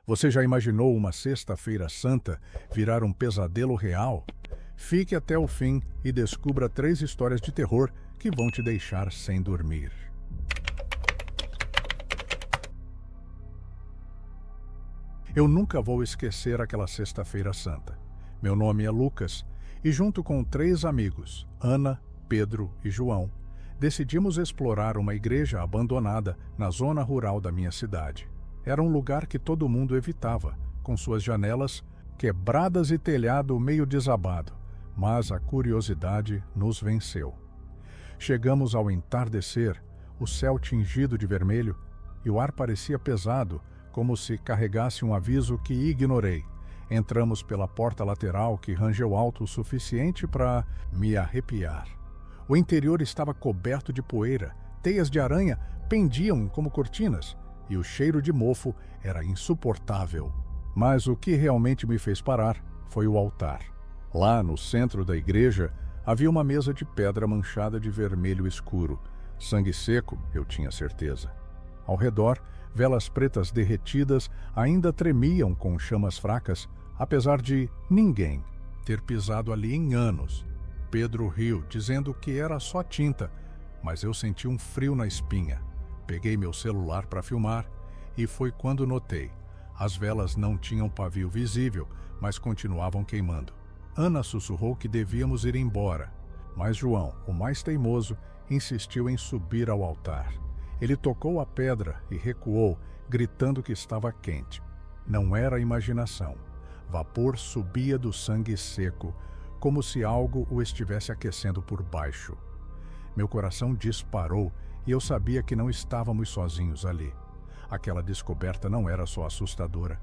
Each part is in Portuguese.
Você já imaginou uma Sexta-feira Santa virar um pesadelo real? Fique até o fim e descubra 3 histórias de terror que vão te deixar sem dormir. Eu nunca vou esquecer aquela Sexta-feira Santa. Meu nome é Lucas e, junto com 3 amigos, Ana, Pedro e João, decidimos explorar uma igreja abandonada na zona rural da minha cidade. Era um lugar que todo mundo evitava, com suas janelas quebradas e telhado meio desabado, mas a curiosidade nos venceu. Chegamos ao entardecer, o céu tingido de vermelho, e o ar parecia pesado, como se carregasse um aviso que ignorei. Entramos pela porta lateral, que rangeu alto o suficiente para me arrepiar. O interior estava coberto de poeira, teias de aranha pendiam como cortinas, e o cheiro de mofo era insuportável. Mas o que realmente me fez parar foi o altar. Lá no centro da igreja havia uma mesa de pedra manchada de vermelho escuro. Sangue seco, eu tinha certeza. Ao redor, velas pretas derretidas ainda tremiam com chamas fracas, apesar de ninguém ter pisado ali em anos. Pedro riu, dizendo que era só tinta, mas eu senti um frio na espinha. Peguei meu celular para filmar e foi quando notei. As velas não tinham pavio visível, mas continuavam queimando. Ana sussurrou que devíamos ir embora, mas João, o mais teimoso, insistiu em subir ao altar. Ele tocou a pedra e recuou, gritando que estava quente. Não era imaginação. Vapor subia do sangue seco, como se algo o estivesse aquecendo por baixo. Meu coração disparou e eu sabia que não estávamos sozinhos ali. Aquela descoberta não era só assustadora.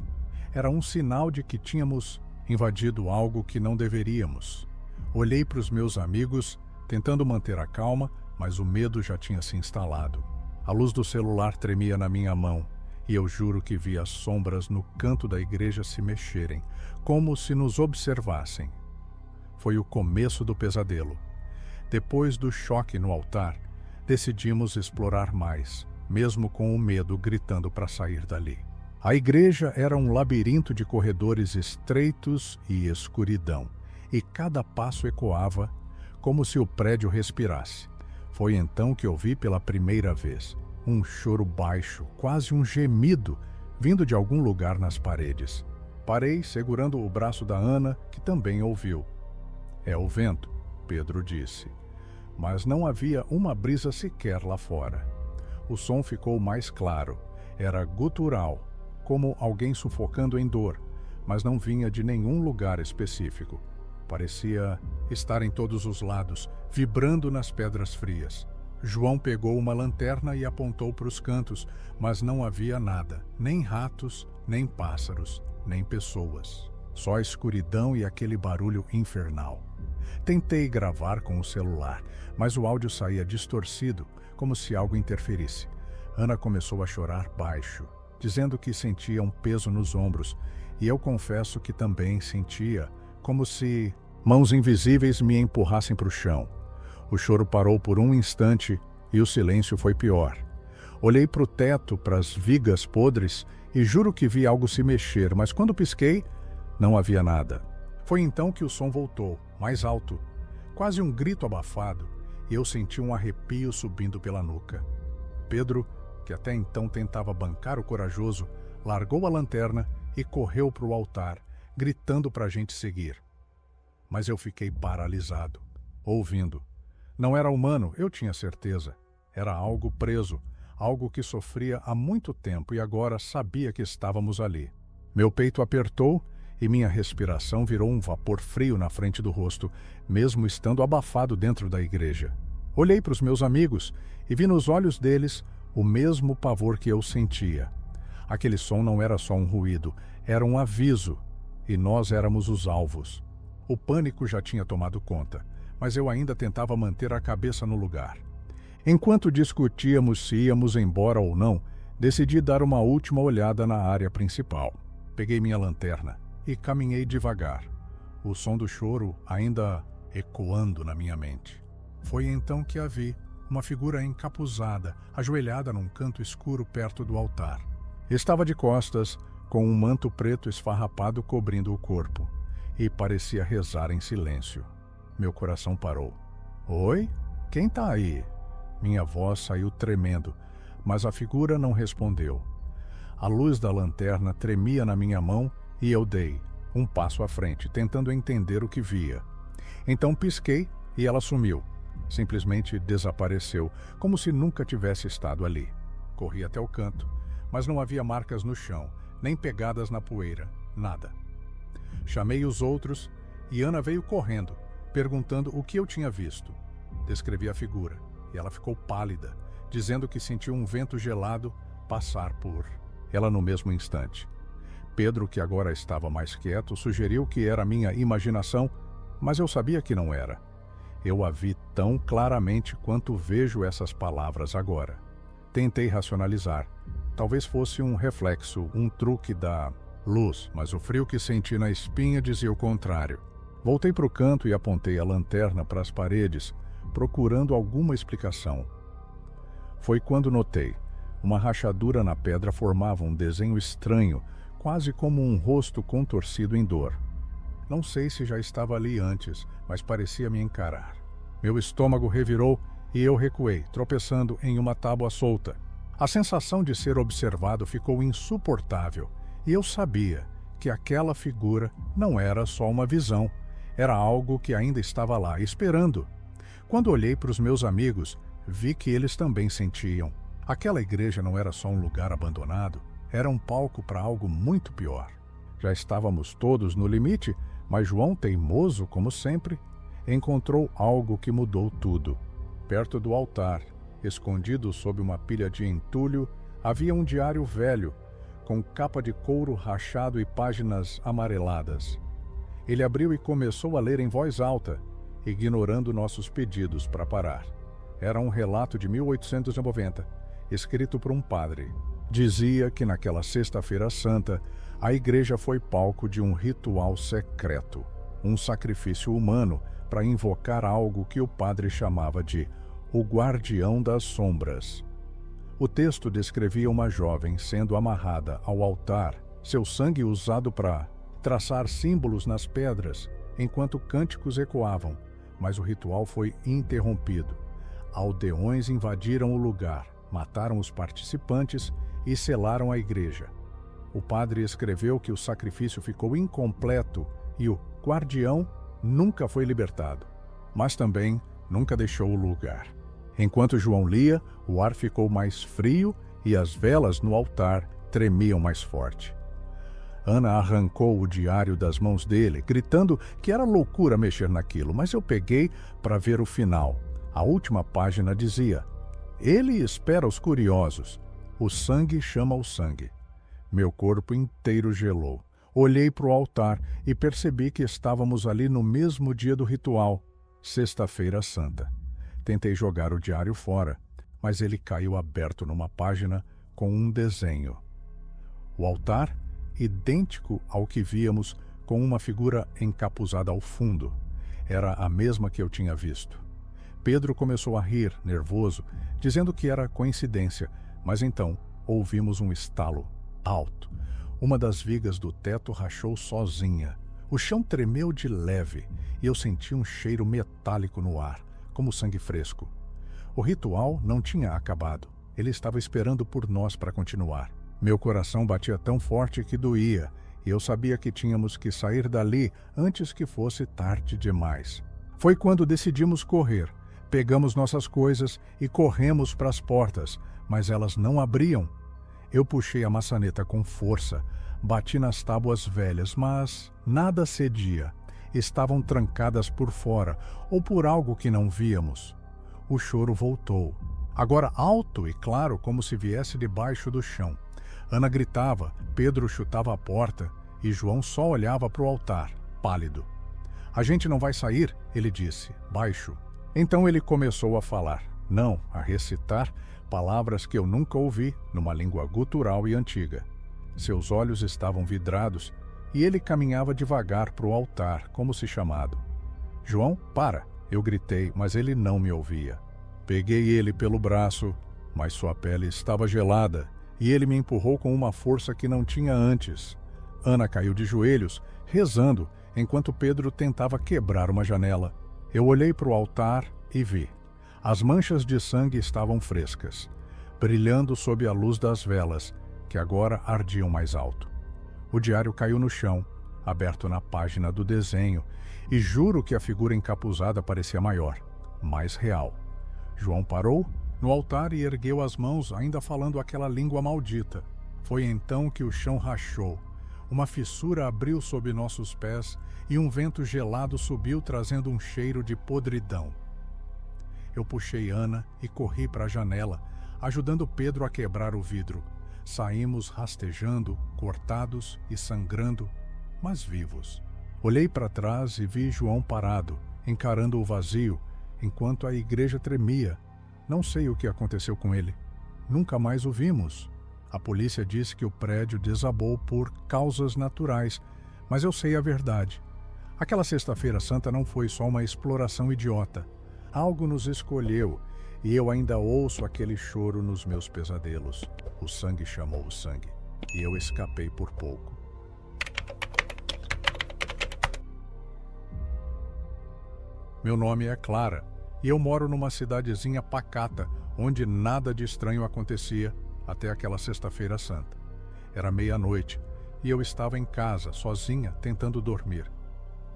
Era um sinal de que tínhamos invadido algo que não deveríamos. Olhei para os meus amigos, tentando manter a calma, mas o medo já tinha se instalado. A luz do celular tremia na minha mão, e eu juro que vi as sombras no canto da igreja se mexerem, como se nos observassem. Foi o começo do pesadelo. Depois do choque no altar, decidimos explorar mais, mesmo com o medo gritando para sair dali. A igreja era um labirinto de corredores estreitos e escuridão, e cada passo ecoava como se o prédio respirasse. Foi então que ouvi pela primeira vez um choro baixo, quase um gemido, vindo de algum lugar nas paredes. Parei, segurando o braço da Ana, que também ouviu. "É o vento", Pedro disse. Mas não havia uma brisa sequer lá fora. O som ficou mais claro. Era gutural, como alguém sufocando em dor, mas não vinha de nenhum lugar específico. Parecia estar em todos os lados, vibrando nas pedras frias. João pegou uma lanterna e apontou para os cantos, mas não havia nada, nem ratos, nem pássaros, nem pessoas. Só escuridão e aquele barulho infernal. Tentei gravar com o celular, mas o áudio saía distorcido, como se algo interferisse. Ana começou a chorar baixo, dizendo que sentia um peso nos ombros, e eu confesso que também sentia, como se mãos invisíveis me empurrassem para o chão. O choro parou por um instante e o silêncio foi pior. Olhei para o teto, para as vigas podres, e juro que vi algo se mexer, mas quando pisquei, não havia nada. Foi então que o som voltou, mais alto, quase um grito abafado, e eu senti um arrepio subindo pela nuca. Pedro, que até então tentava bancar o corajoso, largou a lanterna e correu para o altar, gritando para a gente seguir. Mas eu fiquei paralisado, ouvindo. Não era humano, eu tinha certeza. Era algo preso, algo que sofria há muito tempo e agora sabia que estávamos ali. Meu peito apertou e minha respiração virou um vapor frio na frente do rosto, mesmo estando abafado dentro da igreja. Olhei para os meus amigos e vi nos olhos deles o mesmo pavor que eu sentia. Aquele som não era só um ruído, era um aviso, e nós éramos os alvos. O pânico já tinha tomado conta, mas eu ainda tentava manter a cabeça no lugar. Enquanto discutíamos se íamos embora ou não, decidi dar uma última olhada na área principal. Peguei minha lanterna e caminhei devagar, o som do choro ainda ecoando na minha mente. Foi então que a vi, uma figura encapuzada, ajoelhada num canto escuro perto do altar. Estava de costas, com um manto preto esfarrapado cobrindo o corpo, e parecia rezar em silêncio. Meu coração parou. Oi? Quem tá aí? Minha voz saiu tremendo, mas a figura não respondeu. A luz da lanterna tremia na minha mão e eu dei um passo à frente, tentando entender o que via. Então pisquei e ela sumiu. Simplesmente desapareceu, como se nunca tivesse estado ali. Corri até o canto, mas não havia marcas no chão, nem pegadas na poeira, nada. Chamei os outros e Ana veio correndo, perguntando o que eu tinha visto. Descrevi a figura e ela ficou pálida, dizendo que sentiu um vento gelado passar por ela no mesmo instante. Pedro, que agora estava mais quieto, sugeriu que era minha imaginação, mas eu sabia que não era. Eu a vi tão claramente quanto vejo essas palavras agora. Tentei racionalizar. Talvez fosse um reflexo, um truque da luz, mas o frio que senti na espinha dizia o contrário. Voltei para o canto e apontei a lanterna para as paredes, procurando alguma explicação. Foi quando notei. Uma rachadura na pedra formava um desenho estranho, quase como um rosto contorcido em dor. Não sei se já estava ali antes, mas parecia me encarar. Meu estômago revirou e eu recuei, tropeçando em uma tábua solta. A sensação de ser observado ficou insuportável, e eu sabia que aquela figura não era só uma visão, era algo que ainda estava lá, esperando. Quando olhei para os meus amigos, vi que eles também sentiam. Aquela igreja não era só um lugar abandonado, era um palco para algo muito pior. Já estávamos todos no limite, mas João, teimoso como sempre, encontrou algo que mudou tudo. Perto do altar, escondido sob uma pilha de entulho, havia um diário velho, com capa de couro rachado e páginas amareladas. Ele abriu e começou a ler em voz alta, ignorando nossos pedidos para parar. Era um relato de 1890, escrito por um padre. Dizia que naquela Sexta-feira Santa, a igreja foi palco de um ritual secreto, um sacrifício humano para invocar algo que o padre chamava de o Guardião das Sombras. O texto descrevia uma jovem sendo amarrada ao altar, seu sangue usado para traçar símbolos nas pedras, enquanto cânticos ecoavam, mas o ritual foi interrompido. Aldeões invadiram o lugar, mataram os participantes e selaram a igreja. O padre escreveu que o sacrifício ficou incompleto e o guardião nunca foi libertado, mas também nunca deixou o lugar. Enquanto João lia, o ar ficou mais frio e as velas no altar tremiam mais forte. Ana arrancou o diário das mãos dele, gritando que era loucura mexer naquilo, mas eu peguei para ver o final. A última página dizia: "Ele espera os curiosos. O sangue chama o sangue." Meu corpo inteiro gelou. Olhei para o altar e percebi que estávamos ali no mesmo dia do ritual, Sexta-feira Santa. Tentei jogar o diário fora, mas ele caiu aberto numa página com um desenho. O altar, idêntico ao que víamos, com uma figura encapuzada ao fundo. Era a mesma que eu tinha visto. Pedro começou a rir, nervoso, dizendo que era coincidência, mas então ouvimos um estalo alto. Uma das vigas do teto rachou sozinha. O chão tremeu de leve e eu senti um cheiro metálico no ar, como sangue fresco. O ritual não tinha acabado. Ele estava esperando por nós para continuar. Meu coração batia tão forte que doía, e eu sabia que tínhamos que sair dali antes que fosse tarde demais. Foi quando decidimos correr. Pegamos nossas coisas e corremos para as portas, mas elas não abriam. Eu puxei a maçaneta com força, bati nas tábuas velhas, mas nada cedia. Estavam trancadas por fora ou por algo que não víamos. O choro voltou, agora alto e claro, como se viesse debaixo do chão. Ana gritava, Pedro chutava a porta e João só olhava para o altar, pálido. "A gente não vai sair", ele disse, baixo. Então ele começou a falar, não, a recitar palavras que eu nunca ouvi numa língua gutural e antiga. Seus olhos estavam vidrados e ele caminhava devagar para o altar, como se chamado. "João, para!" Eu gritei, mas ele não me ouvia. Peguei ele pelo braço, mas sua pele estava gelada e ele me empurrou com uma força que não tinha antes. Ana caiu de joelhos, rezando, enquanto Pedro tentava quebrar uma janela. Eu olhei para o altar e vi. As manchas de sangue estavam frescas, brilhando sob a luz das velas, que agora ardiam mais alto. O diário caiu no chão, aberto na página do desenho, e juro que a figura encapuzada parecia maior, mais real. João parou no altar e ergueu as mãos, ainda falando aquela língua maldita. Foi então que o chão rachou. Uma fissura abriu sob nossos pés e um vento gelado subiu, trazendo um cheiro de podridão. Eu puxei Ana e corri para a janela, ajudando Pedro a quebrar o vidro. Saímos rastejando, cortados e sangrando, mas vivos. Olhei para trás e vi João parado, encarando o vazio, enquanto a igreja tremia. Não sei o que aconteceu com ele. Nunca mais o vimos. A polícia disse que o prédio desabou por causas naturais, mas eu sei a verdade. Aquela Sexta-feira Santa não foi só uma exploração idiota. Algo nos escolheu, e eu ainda ouço aquele choro nos meus pesadelos. O sangue chamou o sangue, e eu escapei por pouco. Meu nome é Clara, e eu moro numa cidadezinha pacata, onde nada de estranho acontecia até aquela Sexta-feira Santa. Era meia-noite, e eu estava em casa, sozinha, tentando dormir.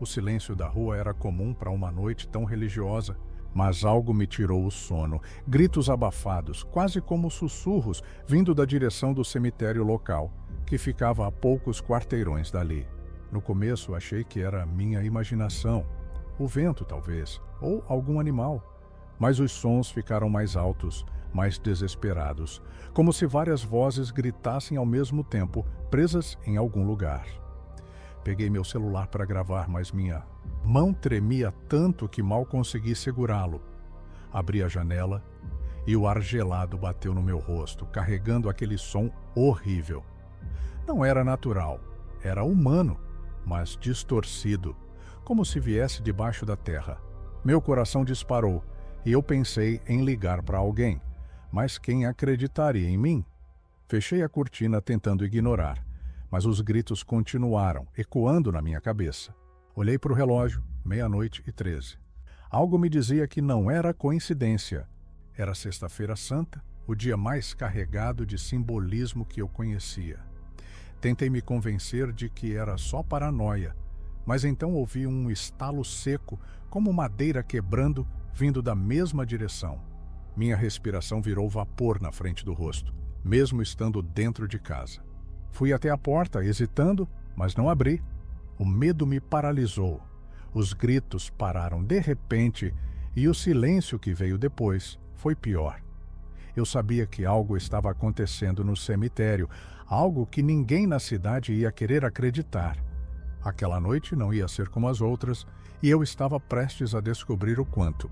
O silêncio da rua era comum para uma noite tão religiosa, mas algo me tirou o sono. Gritos abafados, quase como sussurros, vindo da direção do cemitério local, que ficava a poucos quarteirões dali. No começo achei que era minha imaginação, o vento talvez, ou algum animal. Mas os sons ficaram mais altos, mais desesperados, como se várias vozes gritassem ao mesmo tempo, presas em algum lugar. Peguei meu celular para gravar, mas minha mão tremia tanto que mal consegui segurá-lo. Abri a janela e o ar gelado bateu no meu rosto, carregando aquele som horrível. Não era natural, era humano, mas distorcido, como se viesse debaixo da terra. Meu coração disparou e eu pensei em ligar para alguém, mas quem acreditaria em mim? Fechei a cortina tentando ignorar, mas os gritos continuaram, ecoando na minha cabeça. Olhei para o relógio, 00:13. Algo me dizia que não era coincidência. Era Sexta-feira Santa, o dia mais carregado de simbolismo que eu conhecia. Tentei me convencer de que era só paranoia, mas então ouvi um estalo seco, como madeira quebrando, vindo da mesma direção. Minha respiração virou vapor na frente do rosto, mesmo estando dentro de casa. Fui até a porta, hesitando, mas não abri. O medo me paralisou. Os gritos pararam de repente e o silêncio que veio depois foi pior. Eu sabia que algo estava acontecendo no cemitério, algo que ninguém na cidade ia querer acreditar. Aquela noite não ia ser como as outras e eu estava prestes a descobrir o quanto.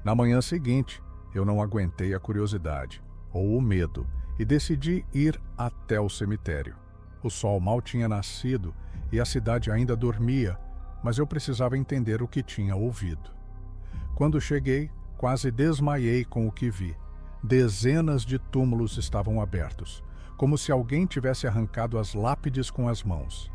Na manhã seguinte, eu não aguentei a curiosidade, ou o medo, e decidi ir até o cemitério. O sol mal tinha nascido e a cidade ainda dormia, mas eu precisava entender o que tinha ouvido. Quando cheguei, quase desmaiei com o que vi. Dezenas de túmulos estavam abertos, como se alguém tivesse arrancado as lápides com as mãos.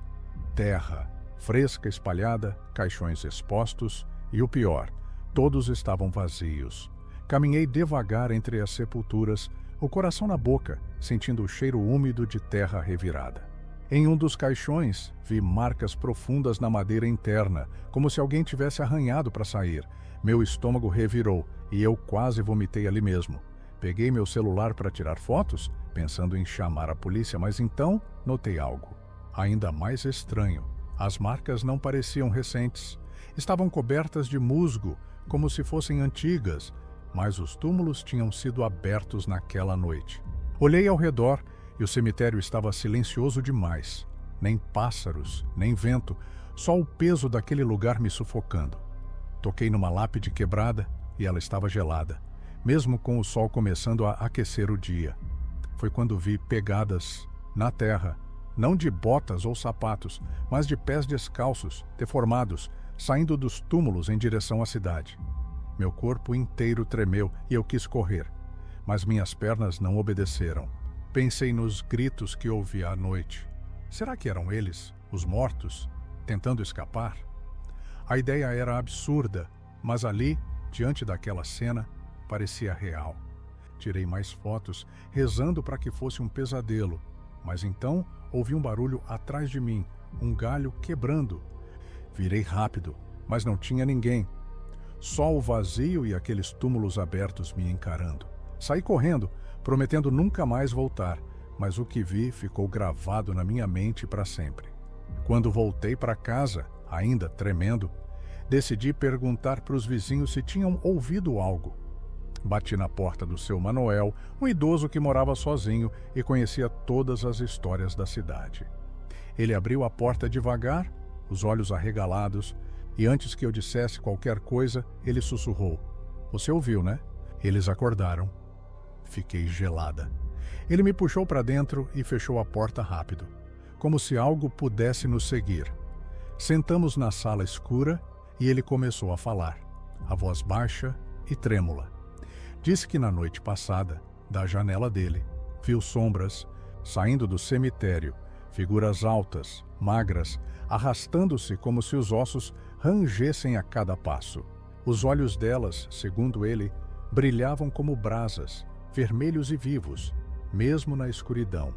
Terra, fresca espalhada, caixões expostos e o pior, todos estavam vazios. Caminhei devagar entre as sepulturas, o coração na boca, sentindo o cheiro úmido de terra revirada. Em um dos caixões, vi marcas profundas na madeira interna, como se alguém tivesse arranhado para sair. Meu estômago revirou e eu quase vomitei ali mesmo. Peguei meu celular para tirar fotos, pensando em chamar a polícia, mas então notei algo ainda mais estranho. As marcas não pareciam recentes. Estavam cobertas de musgo, como se fossem antigas, mas os túmulos tinham sido abertos naquela noite. Olhei ao redor e o cemitério estava silencioso demais. Nem pássaros, nem vento, só o peso daquele lugar me sufocando. Toquei numa lápide quebrada e ela estava gelada, mesmo com o sol começando a aquecer o dia. Foi quando vi pegadas na terra, não de botas ou sapatos, mas de pés descalços, deformados, saindo dos túmulos em direção à cidade. Meu corpo inteiro tremeu e eu quis correr, mas minhas pernas não obedeceram. Pensei nos gritos que ouvi à noite. Será que eram eles, os mortos, tentando escapar? A ideia era absurda, mas ali, diante daquela cena, parecia real. Tirei mais fotos, rezando para que fosse um pesadelo, mas então ouvi um barulho atrás de mim, um galho quebrando. Virei rápido, mas não tinha ninguém. Só o vazio e aqueles túmulos abertos me encarando. Saí correndo, prometendo nunca mais voltar, mas o que vi ficou gravado na minha mente para sempre. Quando voltei para casa, ainda tremendo, decidi perguntar para os vizinhos se tinham ouvido algo. Bati na porta do seu Manuel, um idoso que morava sozinho e conhecia todas as histórias da cidade. Ele abriu a porta devagar, os olhos arregalados, e antes que eu dissesse qualquer coisa, ele sussurrou: "Você ouviu, né?" Eles acordaram. Fiquei gelada. Ele me puxou para dentro e fechou a porta rápido, como se algo pudesse nos seguir. Sentamos na sala escura e ele começou a falar, a voz baixa e trêmula. Disse que na noite passada, da janela dele, viu sombras saindo do cemitério, figuras altas, magras, arrastando-se como se os ossos rangessem a cada passo. Os olhos delas, segundo ele, brilhavam como brasas, vermelhos e vivos, mesmo na escuridão.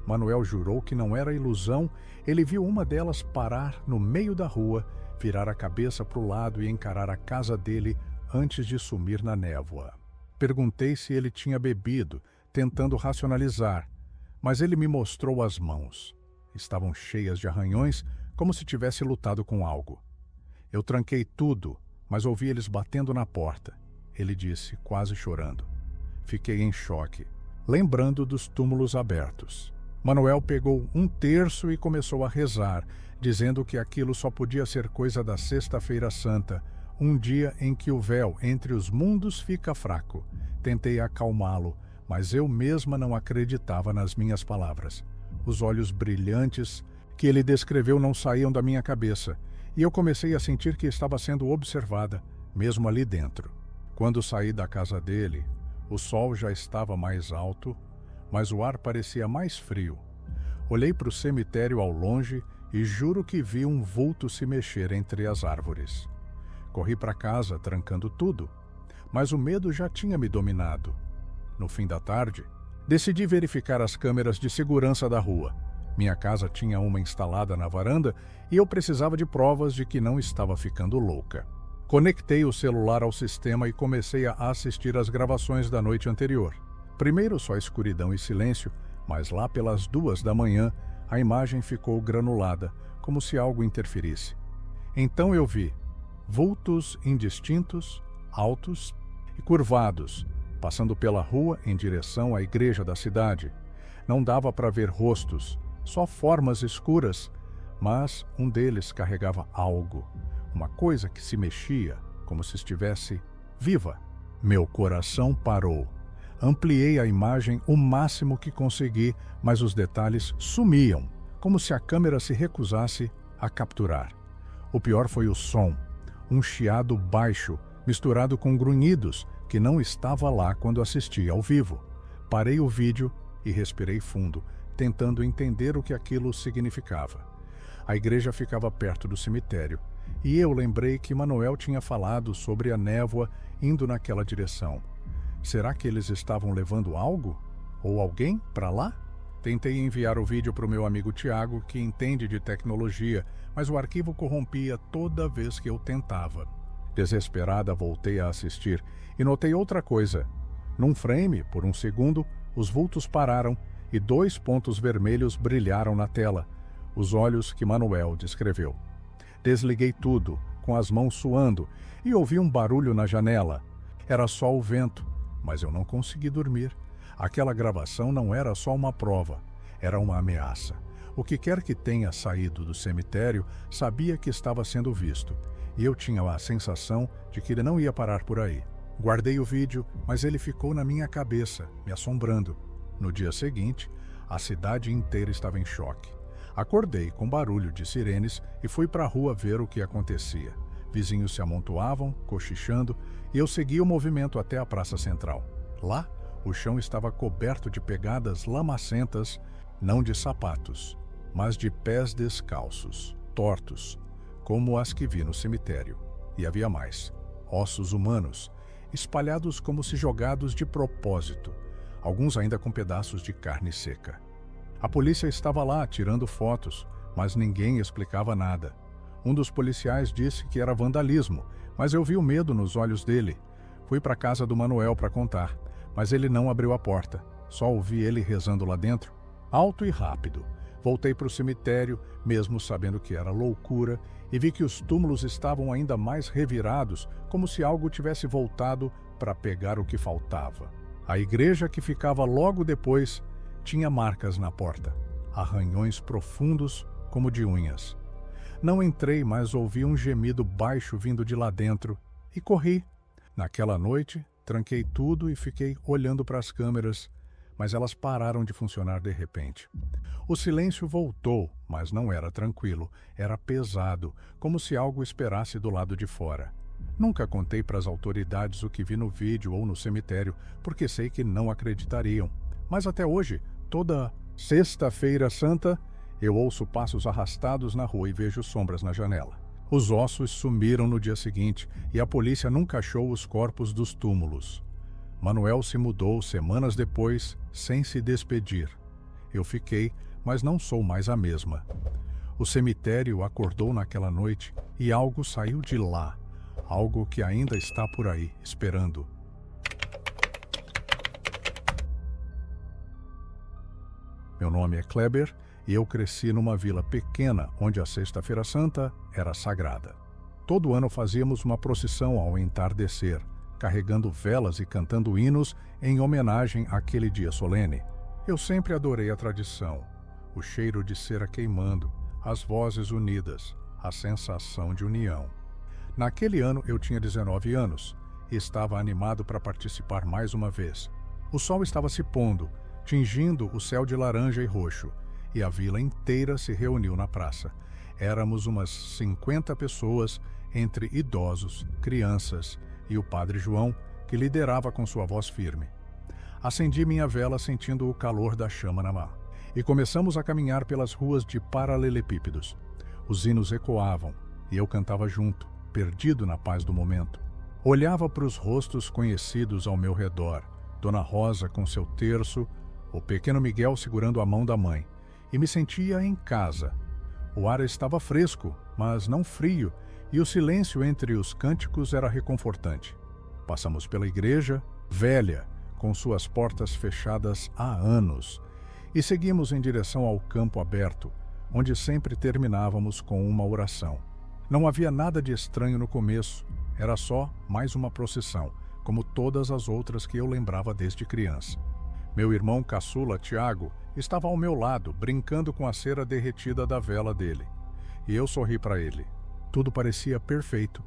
Manuel jurou que não era ilusão. Ele viu uma delas parar no meio da rua, virar a cabeça para o lado e encarar a casa dele antes de sumir na névoa. Perguntei se ele tinha bebido, tentando racionalizar, mas ele me mostrou as mãos. Estavam cheias de arranhões, como se tivesse lutado com algo. Eu tranquei tudo, mas ouvi eles batendo na porta. Ele disse, quase chorando. Fiquei em choque, lembrando dos túmulos abertos. Manuel pegou um terço e começou a rezar, dizendo que aquilo só podia ser coisa da Sexta-feira Santa, um dia em que o véu entre os mundos fica fraco. Tentei acalmá-lo, mas eu mesma não acreditava nas minhas palavras. Os olhos brilhantes que ele descreveu não saíam da minha cabeça, e eu comecei a sentir que estava sendo observada, mesmo ali dentro. Quando saí da casa dele, o sol já estava mais alto, mas o ar parecia mais frio. Olhei para o cemitério ao longe e juro que vi um vulto se mexer entre as árvores. Corri para casa, trancando tudo, mas o medo já tinha me dominado. No fim da tarde, decidi verificar as câmeras de segurança da rua. Minha casa tinha uma instalada na varanda e eu precisava de provas de que não estava ficando louca. Conectei o celular ao sistema e comecei a assistir às gravações da noite anterior. Primeiro só escuridão e silêncio, mas lá pelas 2 da manhã a imagem ficou granulada, como se algo interferisse. Então eu vi vultos indistintos, altos e curvados, passando pela rua em direção à igreja da cidade. Não dava para ver rostos, só formas escuras, mas um deles carregava algo, uma coisa que se mexia, como se estivesse viva. Meu coração parou. Ampliei a imagem o máximo que consegui, mas os detalhes sumiam, como se a câmera se recusasse a capturar. O pior foi o som, um chiado baixo, misturado com grunhidos, que não estava lá quando assisti ao vivo. Parei o vídeo e respirei fundo, tentando entender o que aquilo significava. A igreja ficava perto do cemitério, e eu lembrei que Manuel tinha falado sobre a névoa indo naquela direção. Será que eles estavam levando algo? Ou alguém para lá? Tentei enviar o vídeo para o meu amigo Tiago, que entende de tecnologia, mas o arquivo corrompia toda vez que eu tentava. Desesperada, voltei a assistir e notei outra coisa. Num frame, por um segundo, os vultos pararam e 2 pontos vermelhos brilharam na tela, os olhos que Manuel descreveu. Desliguei tudo, com as mãos suando, e ouvi um barulho na janela. Era só o vento, mas eu não consegui dormir. Aquela gravação não era só uma prova, era uma ameaça. O que quer que tenha saído do cemitério sabia que estava sendo visto, e eu tinha a sensação de que ele não ia parar por aí. Guardei o vídeo, mas ele ficou na minha cabeça, me assombrando. No dia seguinte, a cidade inteira estava em choque. Acordei com barulho de sirenes e fui para a rua ver o que acontecia. Vizinhos se amontoavam, cochichando, e eu segui o movimento até a praça central. Lá, O chão estava coberto de pegadas lamacentas, não de sapatos, mas de pés descalços, tortos, como as que vi no cemitério. E havia mais: ossos humanos, espalhados como se jogados de propósito, alguns ainda com pedaços de carne seca. A polícia estava lá tirando fotos, mas ninguém explicava nada. Um dos policiais disse que era vandalismo, mas eu vi o medo nos olhos dele. Fui para a casa do Manuel para contar, mas ele não abriu a porta. Só ouvi ele rezando lá dentro, alto e rápido. Voltei para o cemitério, mesmo sabendo que era loucura, e vi que os túmulos estavam ainda mais revirados, como se algo tivesse voltado para pegar o que faltava. A igreja, que ficava logo depois, tinha marcas na porta, arranhões profundos como de unhas. Não entrei, mas ouvi um gemido baixo vindo de lá dentro e corri. Naquela noite, tranquei tudo e fiquei olhando para as câmeras, mas elas pararam de funcionar de repente. O silêncio voltou, mas não era tranquilo, era pesado, como se algo esperasse do lado de fora. Nunca contei para as autoridades o que vi no vídeo ou no cemitério, porque sei que não acreditariam. Mas até hoje, toda Sexta-feira Santa, eu ouço passos arrastados na rua e vejo sombras na janela. Os ossos sumiram no dia seguinte e a polícia nunca achou os corpos dos túmulos. Manuel se mudou semanas depois, sem se despedir. Eu fiquei, mas não sou mais a mesma. O cemitério acordou naquela noite e algo saiu de lá. Algo que ainda está por aí, esperando. Meu nome é Kleber e eu cresci numa vila pequena onde a Sexta-feira Santa era sagrada. Todo ano fazíamos uma procissão ao entardecer, carregando velas e cantando hinos em homenagem àquele dia solene. Eu sempre adorei a tradição, o cheiro de cera queimando, as vozes unidas, a sensação de união. Naquele ano eu tinha 19 anos e estava animado para participar mais uma vez. O sol estava se pondo, tingindo o céu de laranja e roxo, e a vila inteira se reuniu na praça. Éramos umas 50 pessoas, entre idosos, crianças e o padre João, que liderava com sua voz firme. Acendi minha vela sentindo o calor da chama na mão, e começamos a caminhar pelas ruas de paralelepípedos. Os hinos ecoavam, e eu cantava junto, perdido na paz do momento. Olhava para os rostos conhecidos ao meu redor, Dona Rosa com seu terço, o pequeno Miguel segurando a mão da mãe, e me sentia em casa. O ar estava fresco, mas não frio, e o silêncio entre os cânticos era reconfortante. Passamos pela igreja, velha, com suas portas fechadas há anos, e seguimos em direção ao campo aberto, onde sempre terminávamos com uma oração. Não havia nada de estranho no começo, era só mais uma procissão, como todas as outras que eu lembrava desde criança. Meu irmão caçula, Tiago, estava ao meu lado, brincando com a cera derretida da vela dele. E eu sorri para ele. Tudo parecia perfeito,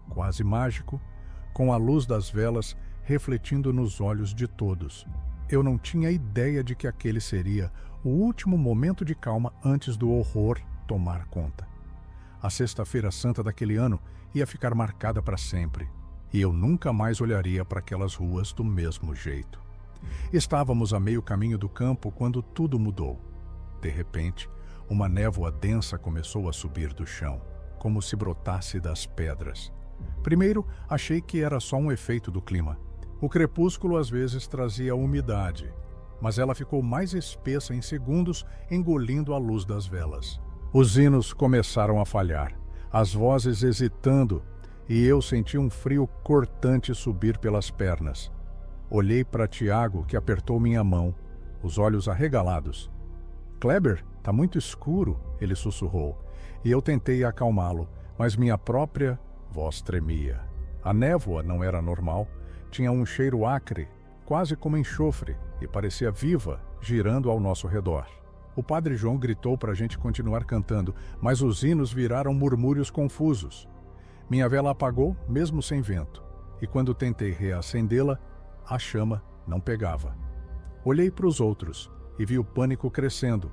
quase mágico, com a luz das velas refletindo nos olhos de todos. Eu não tinha ideia de que aquele seria o último momento de calma antes do horror tomar conta. A Sexta-feira Santa daquele ano ia ficar marcada para sempre, e eu nunca mais olharia para aquelas ruas do mesmo jeito. Estávamos a meio caminho do campo quando tudo mudou. De repente, uma névoa densa começou a subir do chão, como se brotasse das pedras. Primeiro, achei que era só um efeito do clima. O crepúsculo às vezes trazia umidade, mas ela ficou mais espessa em segundos, engolindo a luz das velas. Os hinos começaram a falhar, as vozes hesitando, e eu senti um frio cortante subir pelas pernas. Olhei para Tiago, que apertou minha mão, os olhos arregalados. "Kleber, tá muito escuro", ele sussurrou, e eu tentei acalmá-lo, mas minha própria voz tremia. A névoa não era normal, tinha um cheiro acre, quase como enxofre, e parecia viva, girando ao nosso redor. O padre João gritou para a gente continuar cantando, mas os hinos viraram murmúrios confusos. Minha vela apagou, mesmo sem vento, e quando tentei reacendê-la, a chama não pegava. Olhei para os outros e vi o pânico crescendo.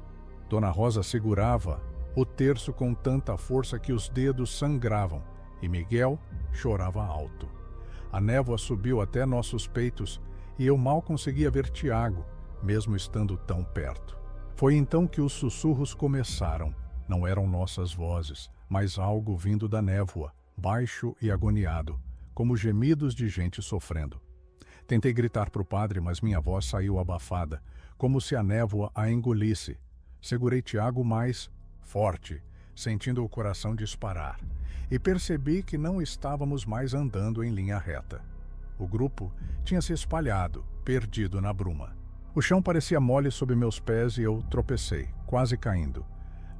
Dona Rosa segurava o terço com tanta força que os dedos sangravam, e Miguel chorava alto. A névoa subiu até nossos peitos e eu mal conseguia ver Tiago, mesmo estando tão perto. Foi então que os sussurros começaram. Não eram nossas vozes, mas algo vindo da névoa, baixo e agoniado, como gemidos de gente sofrendo. Tentei gritar para o padre, mas minha voz saiu abafada, como se a névoa a engolisse. Segurei Tiago mais forte, sentindo o coração disparar, e percebi que não estávamos mais andando em linha reta. O grupo tinha se espalhado, perdido na bruma. O chão parecia mole sob meus pés e eu tropecei, quase caindo.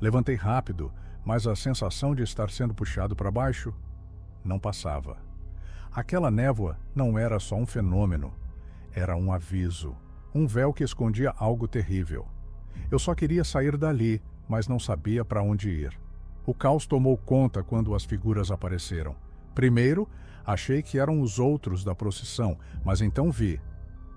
Levantei rápido, mas a sensação de estar sendo puxado para baixo não passava. Aquela névoa não era só um fenômeno, era um aviso, um véu que escondia algo terrível. Eu só queria sair dali, mas não sabia para onde ir. O caos tomou conta quando as figuras apareceram. Primeiro, achei que eram os outros da procissão, mas então vi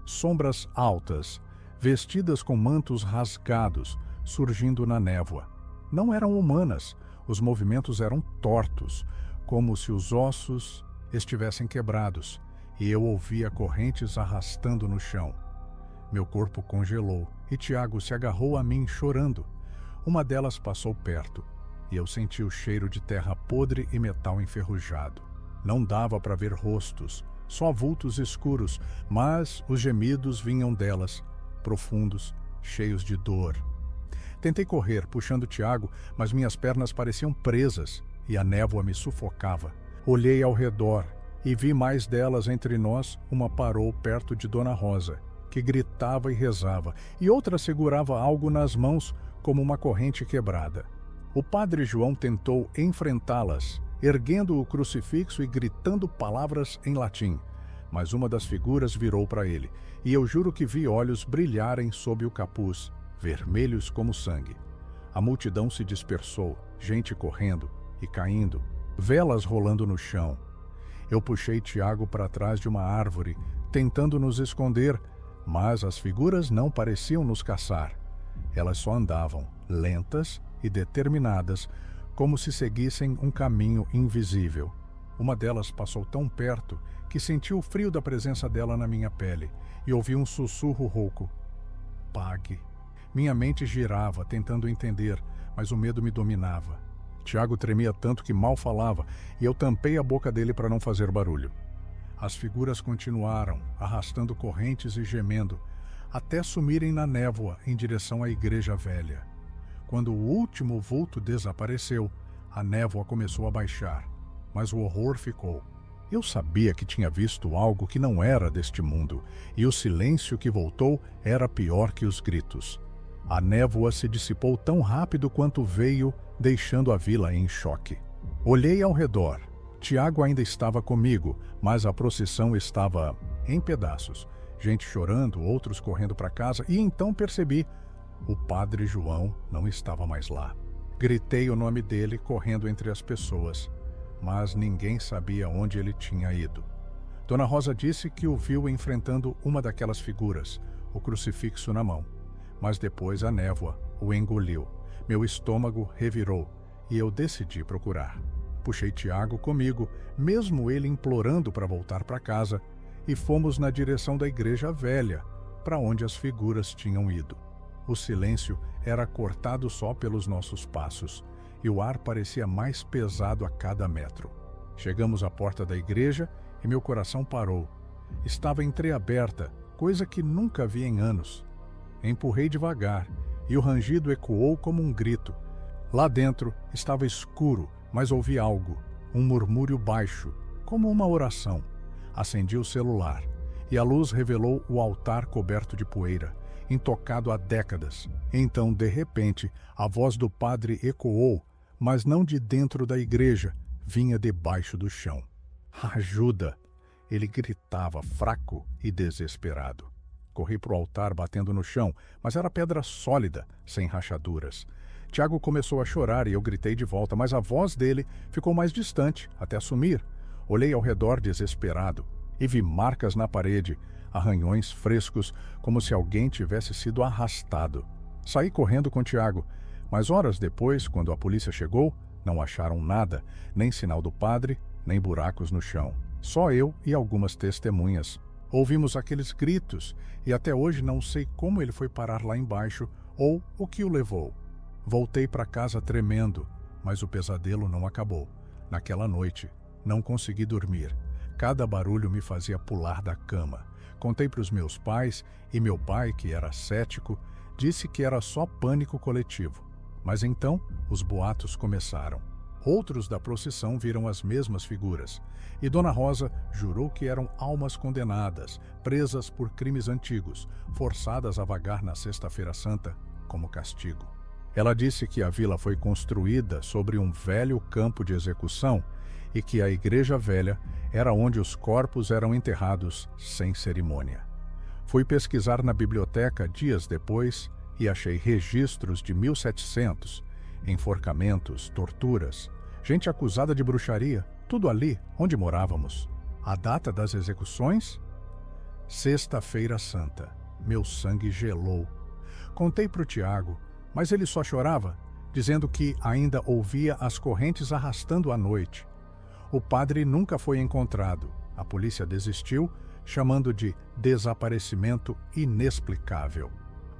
sombras altas, vestidas com mantos rasgados, surgindo na névoa. Não eram humanas, os movimentos eram tortos, como se os ossos estivessem quebrados, e eu ouvia correntes arrastando no chão. Meu corpo congelou e Tiago se agarrou a mim chorando. Uma delas passou perto, e eu senti o cheiro de terra podre e metal enferrujado. Não dava para ver rostos, só vultos escuros, mas os gemidos vinham delas, profundos, cheios de dor. Tentei correr, puxando Tiago, mas minhas pernas pareciam presas e a névoa me sufocava. Olhei ao redor e vi mais delas entre nós. Uma parou perto de Dona Rosa, que gritava e rezava, e outra segurava algo nas mãos como uma corrente quebrada. O padre João tentou enfrentá-las, erguendo o crucifixo e gritando palavras em latim, mas uma das figuras virou para ele, e eu juro que vi olhos brilharem sob o capuz, vermelhos como sangue. A multidão se dispersou, gente correndo e caindo, velas rolando no chão. Eu puxei Tiago para trás de uma árvore, tentando nos esconder, mas as figuras não pareciam nos caçar. Elas só andavam, lentas e determinadas, como se seguissem um caminho invisível. Uma delas passou tão perto que senti o frio da presença dela na minha pele e ouvi um sussurro rouco. Pague. Minha mente girava, tentando entender, mas o medo me dominava. Tiago tremia tanto que mal falava e eu tampei a boca dele para não fazer barulho. As figuras continuaram, arrastando correntes e gemendo, até sumirem na névoa em direção à igreja velha. Quando o último vulto desapareceu, a névoa começou a baixar, mas o horror ficou. Eu sabia que tinha visto algo que não era deste mundo, e o silêncio que voltou era pior que os gritos. A névoa se dissipou tão rápido quanto veio, deixando a vila em choque. Olhei ao redor. Tiago ainda estava comigo, mas a procissão estava em pedaços. Gente chorando, outros correndo para casa, e então percebi: o padre João não estava mais lá. Gritei o nome dele correndo entre as pessoas, mas ninguém sabia onde ele tinha ido. Dona Rosa disse que o viu enfrentando uma daquelas figuras, o crucifixo na mão. Mas depois a névoa o engoliu. Meu estômago revirou e eu decidi procurar. Puxei Tiago comigo, mesmo ele implorando para voltar para casa, e fomos na direção da igreja velha, para onde as figuras tinham ido. O silêncio era cortado só pelos nossos passos, e o ar parecia mais pesado a cada metro. Chegamos à porta da igreja e meu coração parou. Estava entreaberta, coisa que nunca vi em anos. Empurrei devagar, e o rangido ecoou como um grito. Lá dentro estava escuro, mas ouvi algo, um murmúrio baixo, como uma oração. Acendi o celular, e a luz revelou o altar coberto de poeira, intocado há décadas. Então, de repente, a voz do padre ecoou, mas não de dentro da igreja, vinha debaixo do chão. Ajuda! Ele gritava, fraco e desesperado. Corri para o altar batendo no chão, mas era pedra sólida, sem rachaduras. Tiago começou a chorar e eu gritei de volta, mas a voz dele ficou mais distante, até sumir. Olhei ao redor desesperado e vi marcas na parede, arranhões frescos, como se alguém tivesse sido arrastado. Saí correndo com Tiago, mas horas depois, quando a polícia chegou, não acharam nada, nem sinal do padre, nem buracos no chão. Só eu e algumas testemunhas. Ouvimos aqueles gritos e até hoje não sei como ele foi parar lá embaixo ou o que o levou. Voltei para casa tremendo, mas o pesadelo não acabou. Naquela noite, não consegui dormir. Cada barulho me fazia pular da cama. Contei para os meus pais e meu pai, que era cético, disse que era só pânico coletivo. Mas então os boatos começaram. Outros da procissão viram as mesmas figuras, e Dona Rosa jurou que eram almas condenadas, presas por crimes antigos, forçadas a vagar na Sexta-feira Santa como castigo. Ela disse que a vila foi construída sobre um velho campo de execução e que a Igreja Velha era onde os corpos eram enterrados sem cerimônia. Fui pesquisar na biblioteca dias depois e achei registros de 1700, enforcamentos, torturas, gente acusada de bruxaria, tudo ali onde morávamos. A data das execuções? Sexta-feira Santa. Meu sangue gelou. Contei para o Tiago, mas ele só chorava, dizendo que ainda ouvia as correntes arrastando à noite. O padre nunca foi encontrado. A polícia desistiu, chamando de desaparecimento inexplicável.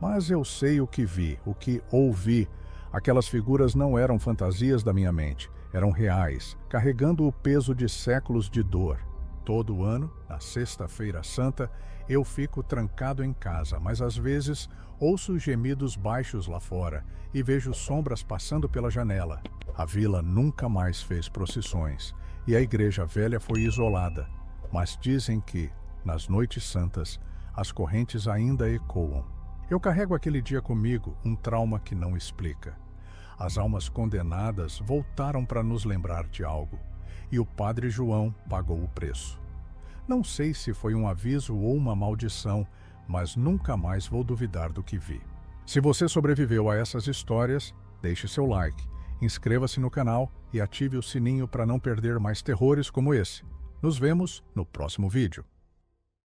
Mas eu sei o que vi, o que ouvi. Aquelas figuras não eram fantasias da minha mente, eram reais, carregando o peso de séculos de dor. Todo ano, na Sexta-feira Santa, eu fico trancado em casa, mas às vezes ouço gemidos baixos lá fora e vejo sombras passando pela janela. A vila nunca mais fez procissões e a Igreja Velha foi isolada, mas dizem que, nas noites santas, as correntes ainda ecoam. Eu carrego aquele dia comigo, um trauma que não explica. As almas condenadas voltaram para nos lembrar de algo, e o Padre João pagou o preço. Não sei se foi um aviso ou uma maldição, mas nunca mais vou duvidar do que vi. Se você sobreviveu a essas histórias, deixe seu like, inscreva-se no canal e ative o sininho para não perder mais terrores como esse. Nos vemos no próximo vídeo.